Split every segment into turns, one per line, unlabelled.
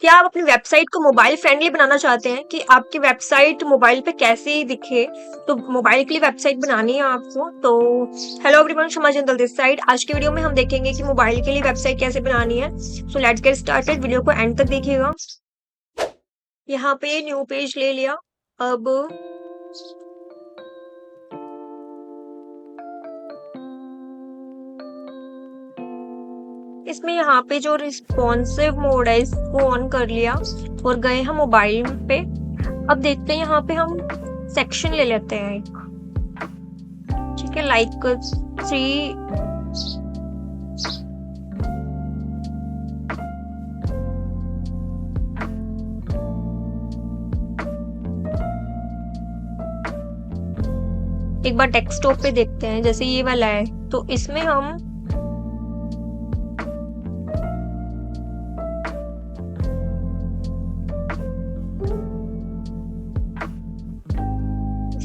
क्या आप अपनी वेबसाइट को मोबाइल फ्रेंडली बनाना चाहते हैं कि आपकी वेबसाइट मोबाइल पे कैसे दिखे? तो मोबाइल के लिए वेबसाइट बनानी है आपको। तो hello everyone, Shama Jindal this side. आज की वीडियो में हम देखेंगे कि मोबाइल के लिए वेबसाइट कैसे बनानी है। So let's get started. Video को एंड तक देखिएगा। यहाँ पे न्यू पेज ले लिया। अब इसमें यहाँ पे जो रिस्पॉन्सिव मोड है इसको ऑन कर लिया और गए हम मोबाइल पे। अब देखते हैं यहाँ पे हम सेक्शन ले लेते हैं एक। ठीक है, लाइक 3। एक बार डेस्कटॉप पे देखते हैं, जैसे ये वाला है तो इसमें हम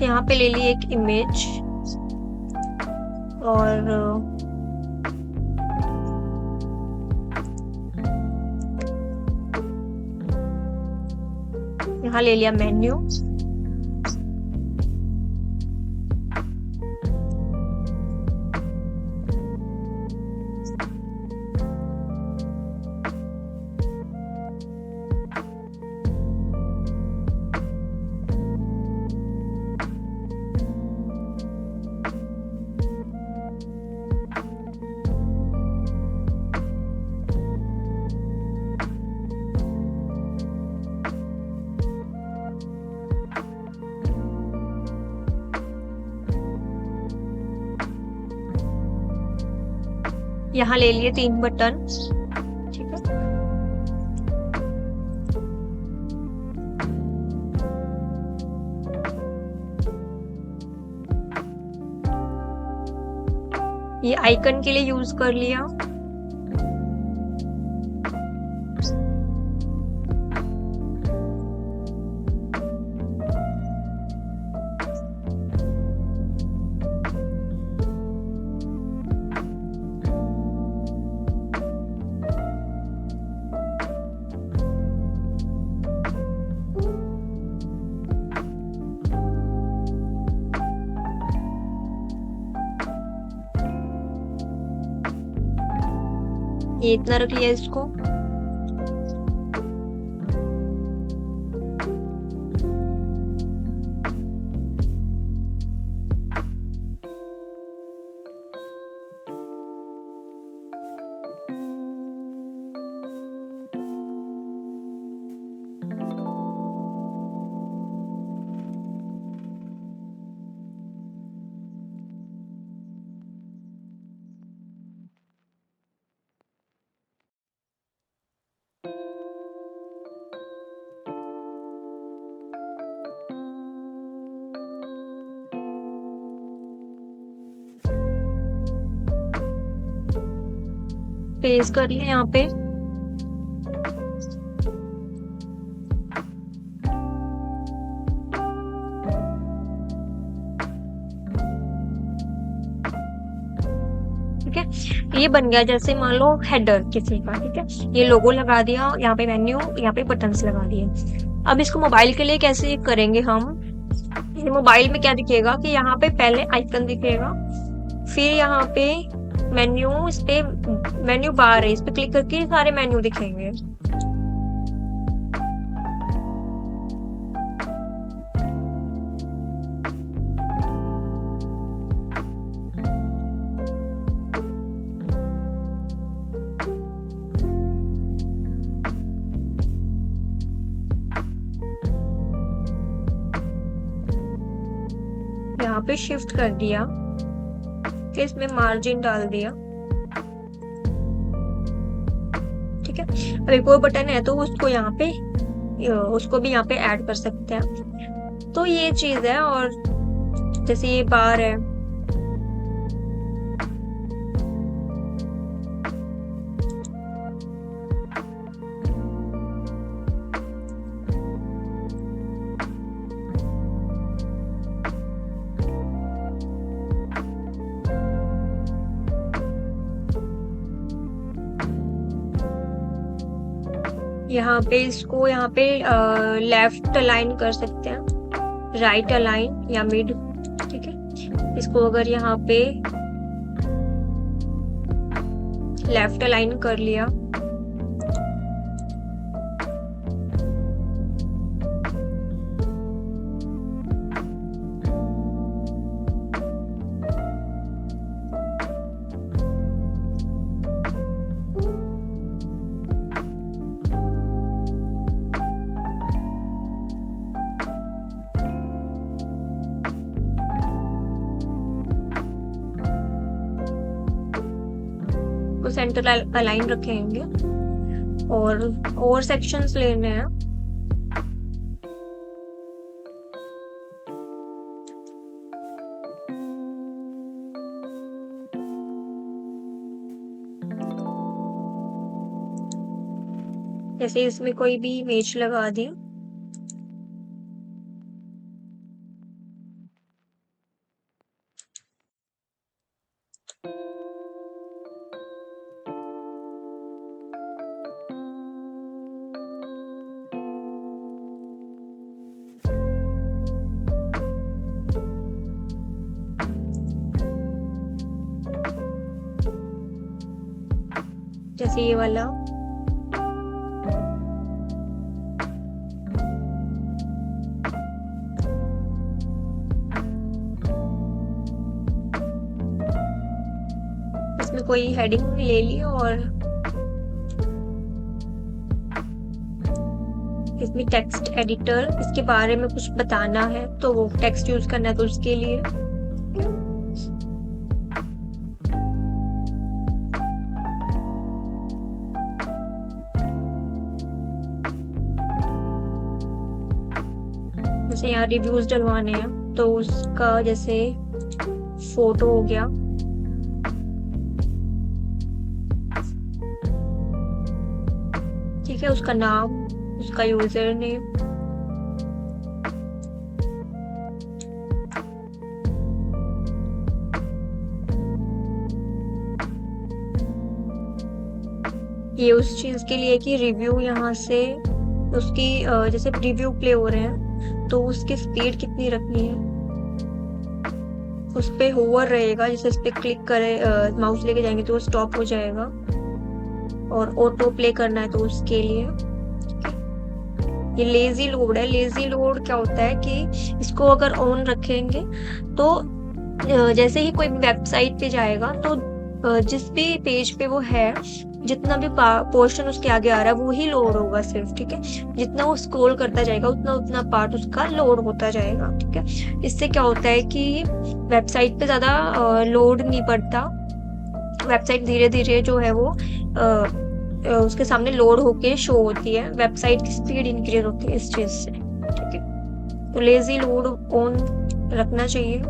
यहाँ पे ले लिए एक इमेज और यहाँ ले लिया मेन्यू। यहाँ ले लिए 3 बटन। ठीक है, ये आइकन के लिए यूज कर लिया। ये इतना रख लिया इसको। पेस्ट कर लिया यहाँ पे। ठीक है, ये बन गया जैसे मान लो हेडर किसी का। ठीक है, ये लोगो लगा दिया, यहाँ पे मेन्यू, यहाँ पे बटन्स लगा दिए। अब इसको मोबाइल के लिए कैसे करेंगे हम? ये मोबाइल में क्या दिखेगा कि यहाँ पे पहले आइकन दिखेगा, फिर यहाँ पे मेन्यू, इस पे मेन्यू बार है, इस पे क्लिक करके सारे मेन्यू दिखेंगे। यहाँ पे शिफ्ट कर दिया कि इसमें मार्जिन डाल दिया। ठीक है, अब एक और बटन है तो उसको यहाँ पे उसको भी यहाँ पे ऐड कर सकते हैं। तो ये चीज है। और जैसे ये बार है, यहाँ पे इसको यहाँ पे लेफ्ट अलाइन कर सकते हैं, राइट अलाइन या मिड। ठीक है, इसको अगर यहाँ पे लेफ्ट अलाइन कर लिया, तो सेंटर अलाइन रखेंगे और सेक्शंस लेने हैं। जैसे इसमें कोई भी इमेज लगा दी, जैसे ये वाला। इसमें कोई हेडिंग ले ली और इसमें टेक्स्ट एडिटर, इसके बारे में कुछ बताना है तो वो टेक्स्ट यूज करना है तो उसके लिए। जैसे यहाँ रिव्यूज डलवाने हैं तो उसका जैसे फोटो हो गया, ठीक है, उसका नाम, उसका यूजर नेम, ये उस चीज के लिए कि रिव्यू यहाँ से उसकी जैसे रिव्यू प्ले हो रहे हैं तो उसकी स्पीड कितनी रखनी है, उस पे होवर रहेगा, जैसे इस पे क्लिक करे माउस लेके जाएंगे तो वो स्टॉप हो जाएगा, और ऑटो प्ले करना है तो उसके लिए। ये लेजी लोड है। लेजी लोड क्या होता है कि इसको अगर ऑन रखेंगे तो जैसे ही कोई वेबसाइट पे जाएगा तो जिस भी पेज पे वो है, जितना भी पोर्शन उसके आगे आ रहा है वो ही लोड होगा सिर्फ। ठीक है, जितना वो स्क्रॉल करता जाएगा उतना उतना पार्ट उसका लोड होता जाएगा। ठीक है, इससे क्या होता है कि वेबसाइट पे ज्यादा लोड नहीं पड़ता, वेबसाइट धीरे धीरे जो है वो उसके सामने लोड होके शो होती है, वेबसाइट की स्पीड इंक्रीज होती है इस चीज से। ठीक है, तो लेजी लोड ऑन रखना चाहिए।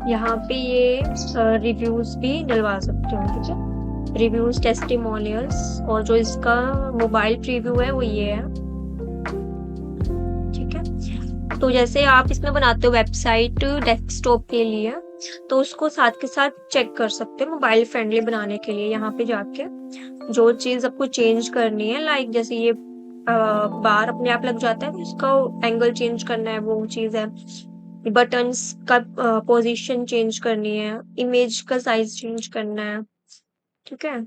यहाँ पे ये रिव्यूज भी डलवा सकते हो। ठीक है, रिव्यूज, टेस्टिमोनियल्स, और जो इसका मोबाइल प्रीव्यू है वो ये है। ठीक है, तो जैसे आप इसमें बनाते हो वेबसाइट डेस्कटॉप के लिए तो उसको साथ के साथ चेक कर सकते हो मोबाइल फ्रेंडली बनाने के लिए। यहाँ पे जाके जो चीज आपको चेंज करनी है, लाइक जैसे ये बार अपने आप लग जाता है तो इसका एंगल चेंज करना है, वो चीज है। बटन्स का पोजीशन चेंज करनी है, इमेज का साइज चेंज करना है। ठीक है,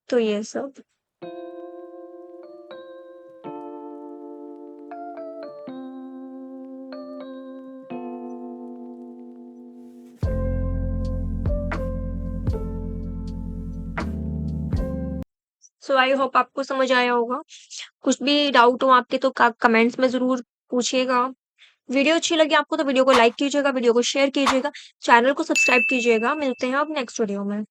तो ये सब। सो आई होप आपको समझ आया होगा। कुछ भी डाउट हो आपके तो कमेंट्स में जरूर पूछिएगा। वीडियो अच्छी लगी आपको तो वीडियो को लाइक कीजिएगा, वीडियो को शेयर कीजिएगा, चैनल को सब्सक्राइब कीजिएगा। मिलते हैं अब नेक्स्ट वीडियो में।